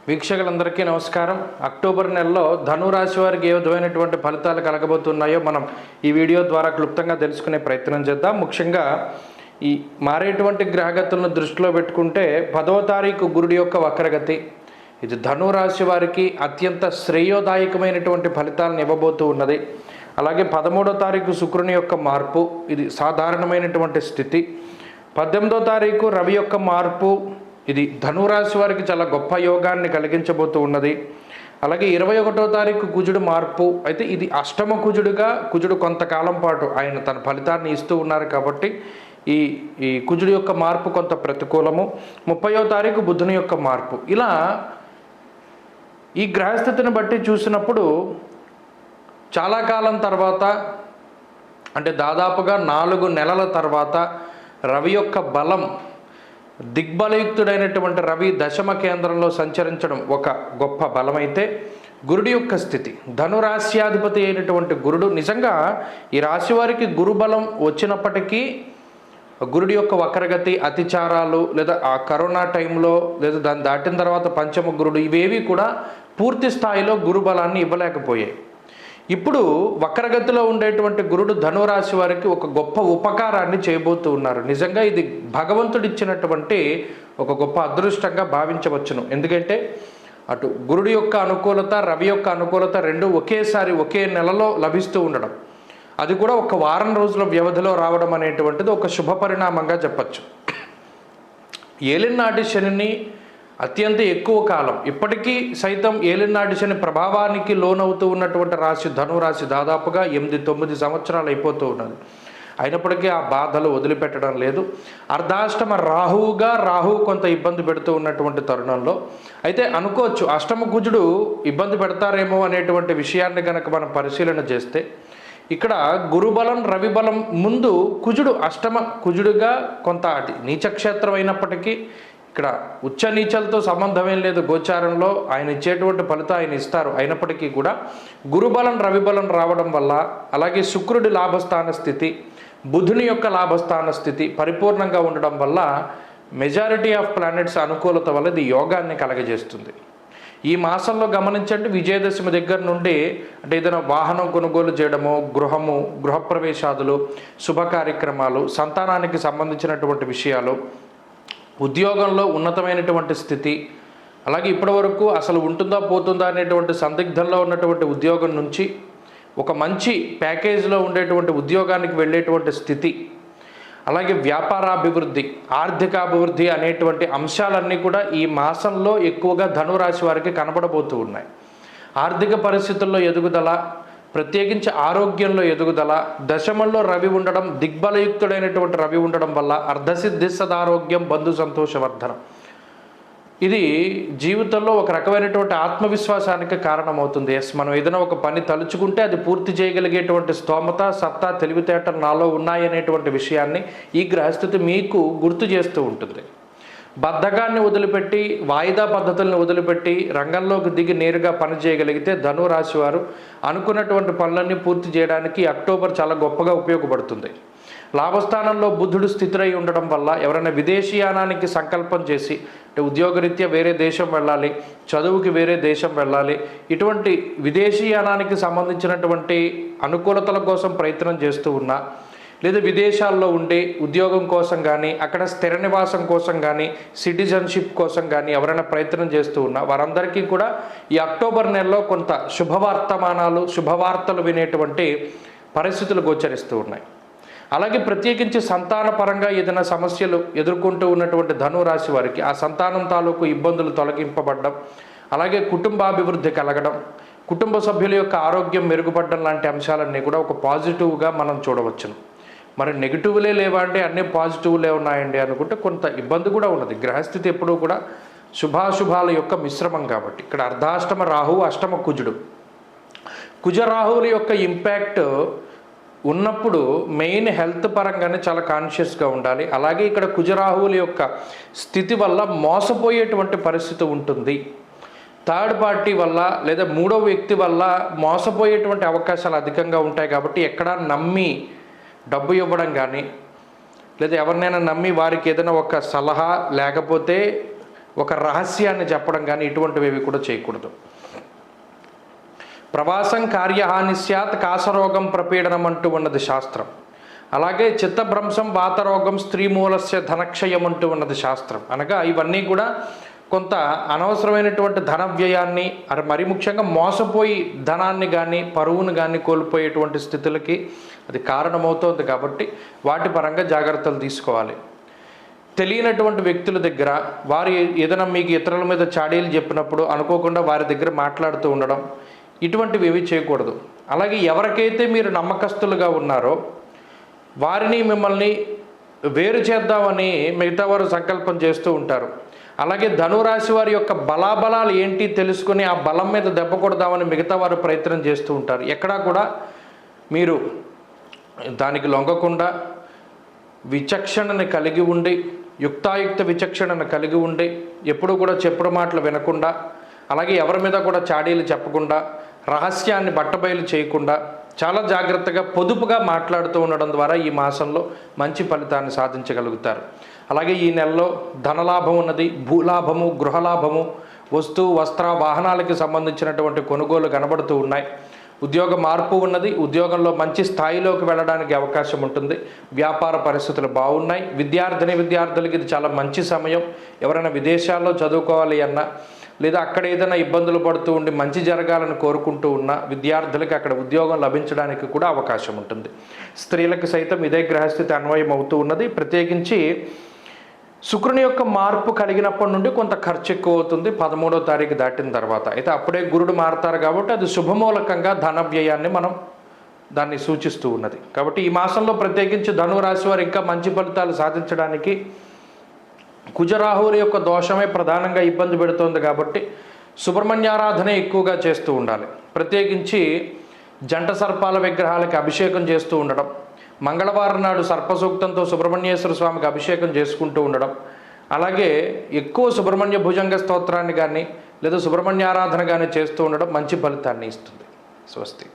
వీక్షకులందరికీ నమస్కారం. అక్టోబర్ నెలలో ధనురాశి వారికి ఏ విధమైనటువంటి ఫలితాలు కలగబోతున్నాయో మనం ఈ వీడియో ద్వారా క్లుప్తంగా తెలుసుకునే ప్రయత్నం చేద్దాం. ముఖ్యంగా ఈ మారేటువంటి గ్రహగతులను దృష్టిలో పెట్టుకుంటే 10వ తారీఖు గురుడి యొక్క వక్రగతి ఇది ధనురాశి వారికి అత్యంత శ్రేయోదాయకమైనటువంటి ఫలితాలను ఇవ్వబోతూ ఉన్నది. అలాగే 13వ తారీఖు శుక్రుని యొక్క మార్పు ఇది సాధారణమైనటువంటి స్థితి. 18వ తారీఖు రవి యొక్క మార్పు ఇది ధనురాశి వారికి చాలా గొప్ప యోగాన్ని కలిగించబోతూ ఉన్నది. అలాగే 21వ తారీఖు కుజుడు మార్పు అయితే ఇది అష్టమ కుజుడుగా కుజుడు కొంతకాలం పాటు ఆయన తన ఫలితాన్ని ఇస్తూ ఉన్నారు కాబట్టి ఈ కుజుడు యొక్క మార్పు కొంత ప్రతికూలము. 30వ తారీఖు బుధుని యొక్క మార్పు. ఇలా ఈ గ్రహస్థితిని బట్టి చూసినప్పుడు చాలా కాలం తర్వాత అంటే దాదాపుగా 4 నెలల తర్వాత రవి యొక్క బలం దిగ్బలయుక్తుడైనటువంటి రవి దశమ కేంద్రంలో సంచరించడం ఒక గొప్ప బలమైతే గురుడి యొక్క స్థితి ధనురాశ్యాధిపతి అయినటువంటి గురుడు నిజంగా ఈ రాశి వారికి గురుబలం వచ్చినప్పటికీ గురుడి యొక్క వక్రగతి అతిచారాలు లేదా ఆ కరోనా టైంలో లేదా దాన్ని దాటిన తర్వాత పంచమ గురుడు ఇవేవి కూడా పూర్తి స్థాయిలో గురుబలాన్ని ఇవ్వలేకపోయాయి. ఇప్పుడు వక్రగతిలో ఉండేటువంటి గురుడు ధనురాశి వారికి ఒక గొప్ప ఉపకారాన్ని చేయబోతూ ఉన్నారు. నిజంగా ఇది భగవంతుడిచ్చినటువంటి ఒక గొప్ప అదృష్టంగా భావించవచ్చును. ఎందుకంటే అటు గురుడి యొక్క అనుకూలత రవి యొక్క అనుకూలత రెండు ఒకేసారి ఒకే నెలలో లభిస్తూ ఉండడం, అది కూడా ఒక వారం రోజుల వ్యవధిలో రావడం అనేటువంటిది ఒక శుభ పరిణామంగా చెప్పచ్చు. ఏలినాటి శనిని అత్యంత ఎక్కువ కాలం ఇప్పటికీ సైతం ఏలినాటి శని ప్రభావానికి లోనవుతూ ఉన్నటువంటి రాశి ధనురాశి దాదాపుగా 8-9 సంవత్సరాలు అయిపోతూ ఉన్నది. అయినప్పటికీ ఆ బాధలు వదిలిపెట్టడం లేదు. అర్ధాష్టమ రాహువు కొంత ఇబ్బంది పెడుతూ ఉన్నటువంటి తరుణంలో అయితే అనుకోవచ్చు అష్టమ కుజుడు ఇబ్బంది పెడతారేమో అనేటువంటి విషయాన్ని కనుక మనం పరిశీలన చేస్తే ఇక్కడ గురుబలం రవిబలం ముందు కుజుడు అష్టమ కుజుడుగా కొంత నీచక్షేత్రం అయినప్పటికీ ఇక్కడ ఉచ్చ నీచలతో సంబంధం ఏం లేదు. గోచారంలో ఆయన ఇచ్చేటువంటి ఫలితం ఆయన ఇస్తారు. అయినప్పటికీ కూడా గురుబలం రవిబలం రావడం వల్ల అలాగే శుక్రుడి లాభస్థాన స్థితి బుధుని యొక్క లాభస్థాన స్థితి పరిపూర్ణంగా ఉండడం వల్ల మెజారిటీ ఆఫ్ ప్లానెట్స్ అనుకూలత వల్ల ఇది యోగాన్ని కలగజేస్తుంది. ఈ మాసంలో గమనించండి విజయదశమి దగ్గర నుండి అంటే ఏదైనా వాహనం కొనుగోలు చేయడము గృహప్రవేశాదులు శుభ కార్యక్రమాలు సంతానానికి సంబంధించినటువంటి విషయాలు ఉద్యోగంలో ఉన్నతమైనటువంటి స్థితి అలాగే ఇప్పటివరకు అసలు ఉంటుందా పోతుందా అనేటువంటి సందిగ్ధంలో ఉన్నటువంటి ఉద్యోగం నుంచి ఒక మంచి ప్యాకేజీలో ఉండేటువంటి ఉద్యోగానికి వెళ్ళేటువంటి స్థితి అలాగే వ్యాపారాభివృద్ధి ఆర్థికాభివృద్ధి అనేటువంటి అంశాలన్నీ కూడా ఈ మాసంలో ఎక్కువగా ధనురాశి వారికి కనబడబోతూ ఉన్నాయి. ఆర్థిక పరిస్థితుల్లో ఎదుగుదల ప్రత్యేకించి ఆరోగ్యంలో ఎదుగుదల దశమంలో రవి ఉండడం దిగ్బలయుక్తుడైనటువంటి రవి ఉండడం వల్ల అర్ధసిద్ధి సదారోగ్యం బంధు సంతోషవర్ధనం ఇది జీవితంలో ఒక రకమైనటువంటి ఆత్మవిశ్వాసానికి కారణమవుతుంది. మనం ఏదైనా ఒక పని తలుచుకుంటే అది పూర్తి చేయగలిగేటువంటి స్తోమత సత్తా తెలివితేటలు నాలో ఉన్నాయనేటువంటి విషయాన్ని ఈ గ్రహస్థితి మీకు గుర్తు చేస్తూ ఉంటుంది. బద్ధకాన్ని వదిలిపెట్టి వాయిదా పద్ధతులను వదిలిపెట్టి రంగంలోకి దిగి నేరుగా పని చేయగలిగితే ధనురాశి వారు అనుకున్నటువంటి పనులన్నీ పూర్తి చేయడానికి అక్టోబర్ చాలా గొప్పగా ఉపయోగపడుతుంది. లాభస్థానంలో బుధుడు స్థితిరై ఉండడం వల్ల ఎవరైనా విదేశీయానానికి సంకల్పం చేసి అంటే ఉద్యోగరీత్యా వేరే దేశం వెళ్ళాలి చదువుకి వేరే దేశం వెళ్ళాలి ఇటువంటి విదేశీయానానికి సంబంధించినటువంటి అనుకూలతల కోసం ప్రయత్నం చేస్తూ ఉన్నా లేదా విదేశాల్లో ఉండే ఉద్యోగం కోసం కానీ అక్కడ స్థిర నివాసం కోసం కానీ సిటిజన్షిప్ కోసం కానీ ఎవరైనా ప్రయత్నం చేస్తూ ఉన్నా వారందరికీ కూడా ఈ అక్టోబర్ నెలలో కొంత శుభవార్తలు వినేటువంటి పరిస్థితులు గోచరిస్తూ ఉన్నాయి. అలాగే ప్రత్యేకించి సంతాన పరంగా ఏదైనా సమస్యలు ఎదుర్కొంటూ ఉన్నటువంటి ధనురాశి వారికి ఆ సంతానం తాలూకు ఇబ్బందులు తొలగింపబడడం అలాగే కుటుంబాభివృద్ధి కలగడం కుటుంబ సభ్యుల యొక్క ఆరోగ్యం మెరుగుపడడం లాంటి అంశాలన్నీ కూడా ఒక పాజిటివ్గా మనం చూడవచ్చును. మరి నెగిటివ్లే లేవా అంటే అన్నీ పాజిటివ్లే ఉన్నాయండి అనుకుంటే కొంత ఇబ్బంది కూడా ఉన్నది. గ్రహస్థితి ఎప్పుడూ కూడా శుభాశుభాల యొక్క మిశ్రమం కాబట్టి ఇక్కడ అర్ధాష్టమ రాహువు అష్టమ కుజరాహువుల యొక్క ఇంపాక్ట్ ఉన్నప్పుడు మెయిన్ హెల్త్ పరంగానే చాలా కాన్షియస్గా ఉండాలి. అలాగే ఇక్కడ కుజరాహువుల యొక్క స్థితి వల్ల మోసపోయేటువంటి పరిస్థితి ఉంటుంది. థర్డ్ పార్టీ వల్ల లేదా మూడవ వ్యక్తి వల్ల మోసపోయేటువంటి అవకాశాలు అధికంగా ఉంటాయి. కాబట్టి ఎక్కడా నమ్మి డబ్బు ఇవ్వడం కానీ లేదా ఎవరినైనా నమ్మి వారికి ఏదైనా ఒక సలహా లేకపోతే ఒక రహస్యాన్ని చెప్పడం కానీ ఇటువంటివి కూడా చేయకూడదు. ప్రవాసం కార్యహాని స్యాత్, కాసరోగం ప్రపీడనం అంటూ ఉన్నది శాస్త్రం. అలాగే చిత్తభ్రంశం, వాతరోగం, స్త్రీమూలస్య ధనక్షయం అంటూ ఉన్నది శాస్త్రం. అనగా ఇవన్నీ కూడా కొంత అనవసరమైనటువంటి ధన వ్యయాన్ని, మరి ముఖ్యంగా మోసపోయి ధనాన్ని కానీ పరువును కానీ కోల్పోయేటువంటి స్థితులకి అది కారణమవుతోంది. కాబట్టి వాటి పరంగా జాగ్రత్తలు తీసుకోవాలి. తెలియనటువంటి వ్యక్తుల దగ్గర వారు ఏదైనా మీకు ఇతరుల మీద చాడీలు చెప్పినప్పుడు అనుకోకుండా వారి దగ్గర మాట్లాడుతూ ఉండడం, ఇటువంటివి ఏవి చేయకూడదు. అలాగే ఎవరికైతే మీరు నమ్మకస్తులుగా ఉన్నారో వారిని మిమ్మల్ని వేరు చేద్దామని మిగతా వారు సంకల్పం చేస్తూ ఉంటారు. అలాగే ధనురాశి వారి యొక్క బలాబలాలు ఏంటి తెలుసుకొని ఆ బలం మీద దెబ్బ కొడదామని మిగతా వారు ప్రయత్నం చేస్తూ ఉంటారు. ఎక్కడా కూడా మీరు దానికి లొంగకుండా విచక్షణని కలిగి ఉండి, యుక్తాయుక్త విచక్షణను కలిగి ఉండి, ఎప్పుడూ కూడా చెప్పుడు మాటలు వినకుండా, అలాగే ఎవరి మీద కూడా చాడీలు చెప్పకుండా, రహస్యాన్ని బట్టబయలు చేయకుండా చాలా జాగ్రత్తగా పొదుపుగా మాట్లాడుతూ ఉండడం ద్వారా ఈ మాసంలో మంచి ఫలితాన్ని సాధించగలుగుతారు. అలాగే ఈ నెలలో ధనలాభం ఉన్నది, భూలాభము, గృహలాభము, వస్తు వస్త్ర వాహనాలకి సంబంధించినటువంటి కొనుగోలు కనబడుతూ ఉన్నాయి. ఉద్యోగ మార్పు ఉన్నది, ఉద్యోగంలో మంచి స్థాయిలోకి వెళ్ళడానికి అవకాశం ఉంటుంది. వ్యాపార పరిస్థితులు బాగున్నాయి. విద్యార్థులకి ఇది చాలా మంచి సమయం. ఎవరైనా విదేశాల్లో చదువుకోవాలి అన్నా, లేదా అక్కడ ఏదైనా ఇబ్బందులు పడుతూ ఉండి మంచి జరగాలని కోరుకుంటూ ఉన్న విద్యార్థులకి అక్కడ ఉద్యోగం లభించడానికి కూడా అవకాశం ఉంటుంది. స్త్రీలకు సైతం ఇదే గ్రహస్థితి అన్వయం అవుతూ ఉన్నది. ప్రత్యేకించి శుక్రుని యొక్క మార్పు కలిగినప్పటి నుండి కొంత ఖర్చు ఎక్కువ అవుతుంది 13వ తారీఖు దాటిన తర్వాత. అయితే అప్పుడే గురుడు మారుతారు కాబట్టి అది శుభమూలకంగా ధన వ్యయాన్ని మనం దాన్ని సూచిస్తూ ఉన్నది. కాబట్టి ఈ మాసంలో ప్రత్యేకించి ధనురాశి వారు ఇంకా మంచి ఫలితాలు సాధించడానికి కుజరాహువుల యొక్క దోషమే ప్రధానంగా ఇబ్బంది పెడుతోంది. కాబట్టి సుబ్రహ్మణ్యారాధన ఎక్కువగా చేస్తూ ఉండాలి. ప్రత్యేకించి జంట సర్పాల విగ్రహాలకి అభిషేకం చేస్తూ ఉండడం, మంగళవారం నాడు సర్పసూక్తంతో సుబ్రహ్మణ్యేశ్వర స్వామికి అభిషేకం చేసుకుంటూ ఉండడం, అలాగే ఎక్కువ సుబ్రహ్మణ్య భుజంగ స్తోత్రాన్ని కానీ లేదా సుబ్రహ్మణ్యారాధన కానీ చేస్తూ ఉండడం మంచి ఫలితాన్ని ఇస్తుంది. స్వస్తి.